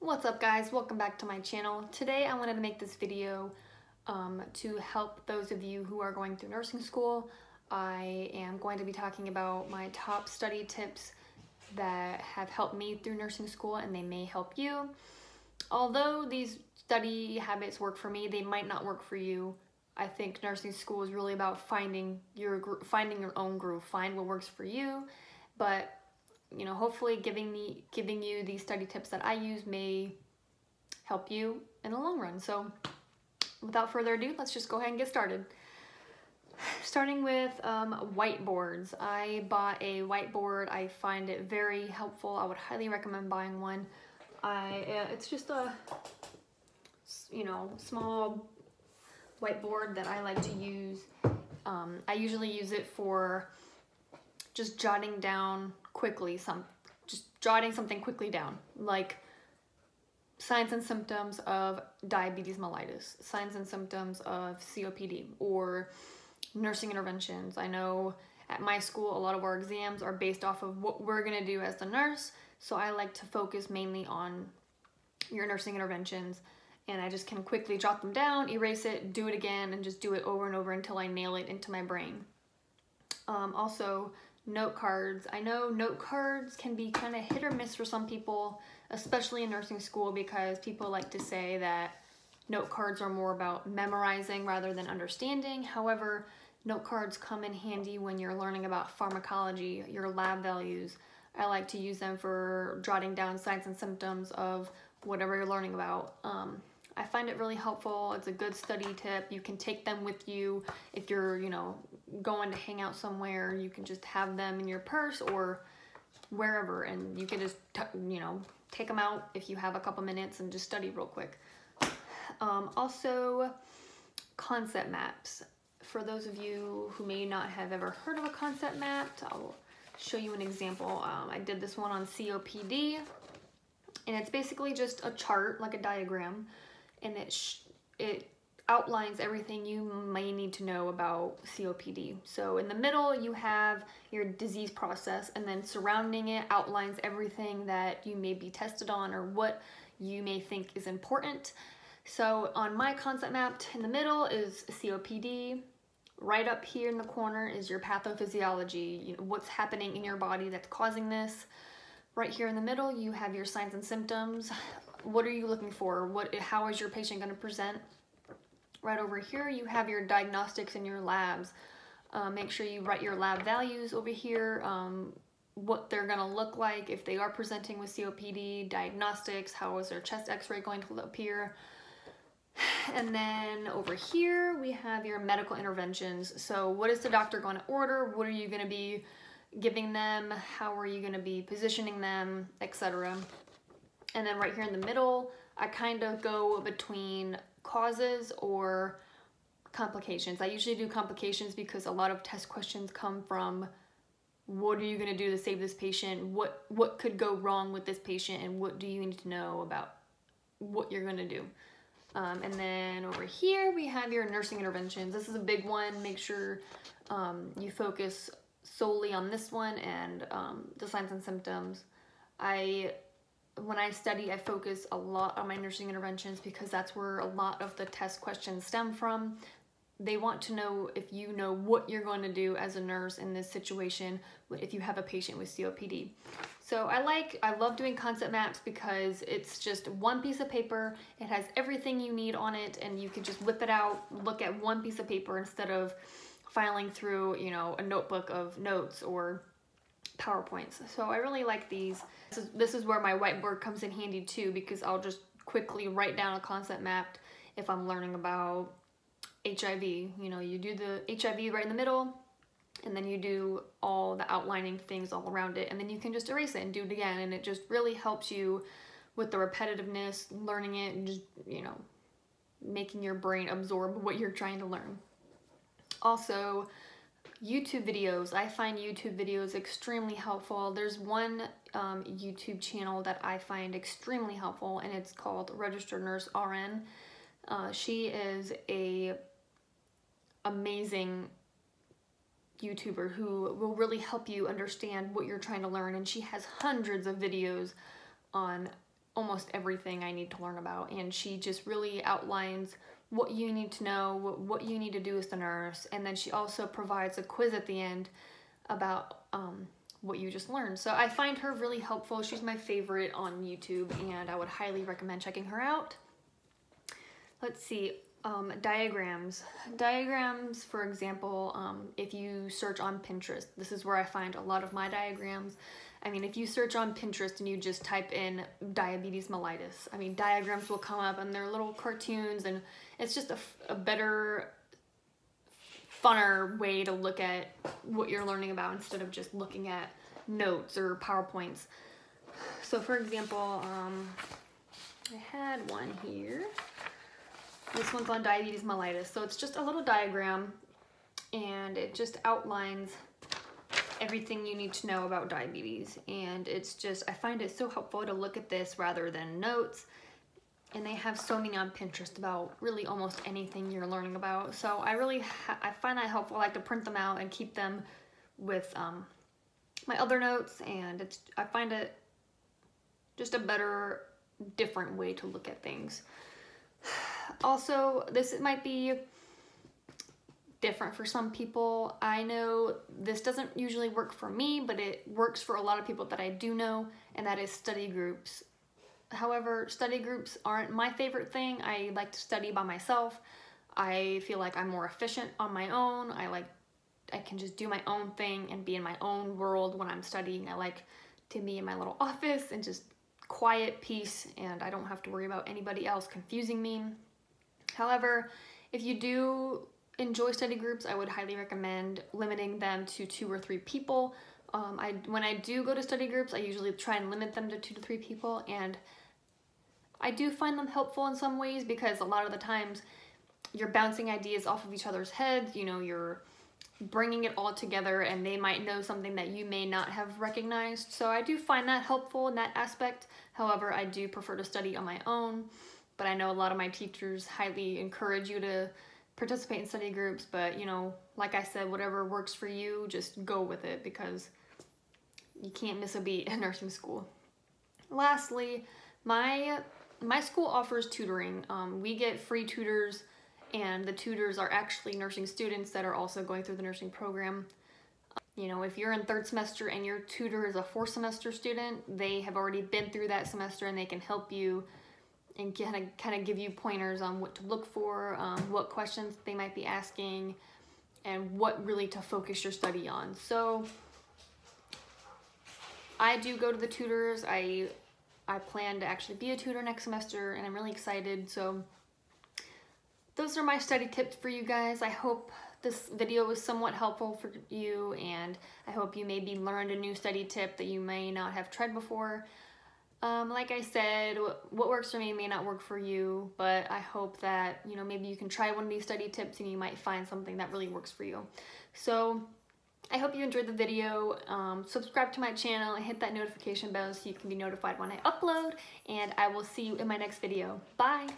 What's up guys, welcome back to my channel. Today I wanted to make this video to help those of you who are going through nursing school. I am going to be talking about my top study tips that have helped me through nursing school, and they may help you. Although these study habits work for me, they might not work for you. I think nursing school is really about finding your own groove, find what works for you. But you know, hopefully giving you these study tips that I use may help you in the long run. So without further ado, let's just go ahead and get started. Starting with whiteboards. I bought a whiteboard. I find it very helpful. I would highly recommend buying one. It's just a, small whiteboard that I like to use. I usually use it for just jotting down quickly, jotting something quickly down, like signs and symptoms of diabetes mellitus, signs and symptoms of COPD, or nursing interventions. I know at my school a lot of our exams are based off of what we're gonna do as the nurse, so I like to focus mainly on your nursing interventions, and I just can quickly jot them down, erase it, do it again, and just do it over and over until I nail it into my brain. Also, note cards. I know note cards can be kind of hit or miss for some people, especially in nursing school, because people like to say that note cards are more about memorizing rather than understanding. However, note cards come in handy when you're learning about pharmacology, your lab values. I like to use them for jotting down signs and symptoms of whatever you're learning about. I find it really helpful. It's a good study tip. You can take them with you if you're, going to hang out somewhere. You can just have them in your purse or wherever, and you can just, take them out if you have a couple minutes and just study real quick. Also, concept maps. For those of you who may not have ever heard of a concept map, I'll show you an example. I did this one on COPD, and it's basically just a chart, like a diagram, and it outlines everything you may need to know about COPD. So in the middle you have your disease process, and then surrounding it outlines everything that you may be tested on or what you may think is important. So on my concept map, in the middle is COPD. Right up here in the corner is your pathophysiology, what's happening in your body that's causing this. Right here in the middle you have your signs and symptoms. What are you looking for? How is your patient going to present? Right over here you have your diagnostics and your labs. Make sure you write your lab values over here, what they're going to look like if they are presenting with COPD, diagnostics, how is their chest x-ray going to appear. And then over here we have your medical interventions. So what is the doctor going to order? What are you going to be giving them? How are you going to be positioning them, etc. And then right here in the middle, I kind of go between causes or complications. I usually do complications because a lot of test questions come from what are you going to do to save this patient? What could go wrong with this patient, and what do you need to know about what you're going to do? And then over here we have your nursing interventions. This is a big one. Make sure you focus solely on this one and the signs and symptoms. When I study, I focus a lot on my nursing interventions because that's where a lot of the test questions stem from. They want to know if you know what you're going to do as a nurse in this situation if you have a patient with COPD. So I love doing concept maps because it's just one piece of paper. It has everything you need on it, and you can just whip it out, look at one piece of paper instead of filing through, a notebook of notes or PowerPoints. So I really like these. This is where my whiteboard comes in handy too, because I'll just quickly write down a concept map if I'm learning about HIV. You do the HIV right in the middle, and then you do all the outlining things all around it, and then you can just erase it and do it again, and it just really helps you with the repetitiveness, learning it, and just, making your brain absorb what you're trying to learn. Also, YouTube videos. I find YouTube videos extremely helpful. There's one YouTube channel that I find extremely helpful, and it's called Registered Nurse RN. She is a amazing YouTuber who will really help you understand what you're trying to learn, and she has hundreds of videos on almost everything I need to learn about, and she just really outlines what you need to know, what you need to do as the nurse, and then she also provides a quiz at the end about what you just learned. So I find her really helpful. She's my favorite on YouTube, and I would highly recommend checking her out. Let's see, diagrams. Diagrams, for example, if you search on Pinterest, this is where I find a lot of my diagrams. I mean, if you search on Pinterest and you just type in diabetes mellitus, I mean, diagrams will come up and they're little cartoons, and it's just a better, funner way to look at what you're learning about instead of just looking at notes or PowerPoints. So for example, I had one here. This one's on diabetes mellitus. So it's just a little diagram, and it just outlines everything you need to know about diabetes. And it's just, I find it so helpful to look at this rather than notes. And they have so many on Pinterest about really almost anything you're learning about. So I find that helpful. I like to print them out and keep them with my other notes, and I find it just a better, different way to look at things. Also, this might be different for some people. I know this doesn't usually work for me, but it works for a lot of people that I do know, and that is study groups. However, study groups aren't my favorite thing. I like to study by myself. I feel like I'm more efficient on my own. I can just do my own thing and be in my own world when I'm studying. I like to be in my little office and just quiet peace, and I don't have to worry about anybody else confusing me. However, if you do enjoy study groups, I would highly recommend limiting them to 2 or 3 people. When I do go to study groups, I usually try and limit them to 2 to 3 people, and I do find them helpful in some ways because a lot of the times you're bouncing ideas off of each other's heads, you know, you're bringing it all together, and they might know something that you may not have recognized. So I do find that helpful in that aspect. However, I do prefer to study on my own, but I know a lot of my teachers highly encourage you to participate in study groups, but you know, like I said, whatever works for you, just go with it because you can't miss a beat in nursing school. Lastly, my school offers tutoring. We get free tutors, and the tutors are actually nursing students that are also going through the nursing program. You know, if you're in 3rd semester and your tutor is a 4th semester student, they have already been through that semester, and they can help you and kind of give you pointers on what to look for, what questions they might be asking, and what really to focus your study on. So I do go to the tutors. I plan to actually be a tutor next semester, and I'm really excited. So those are my study tips for you guys. I hope this video was somewhat helpful for you, and I hope you maybe learned a new study tip that you may not have tried before. Like I said, what works for me may not work for you, but I hope that, you know, maybe you can try one of these study tips and you might find something that really works for you. So I hope you enjoyed the video. Subscribe to my channel and hit that notification bell so you can be notified when I upload, and I will see you in my next video. Bye!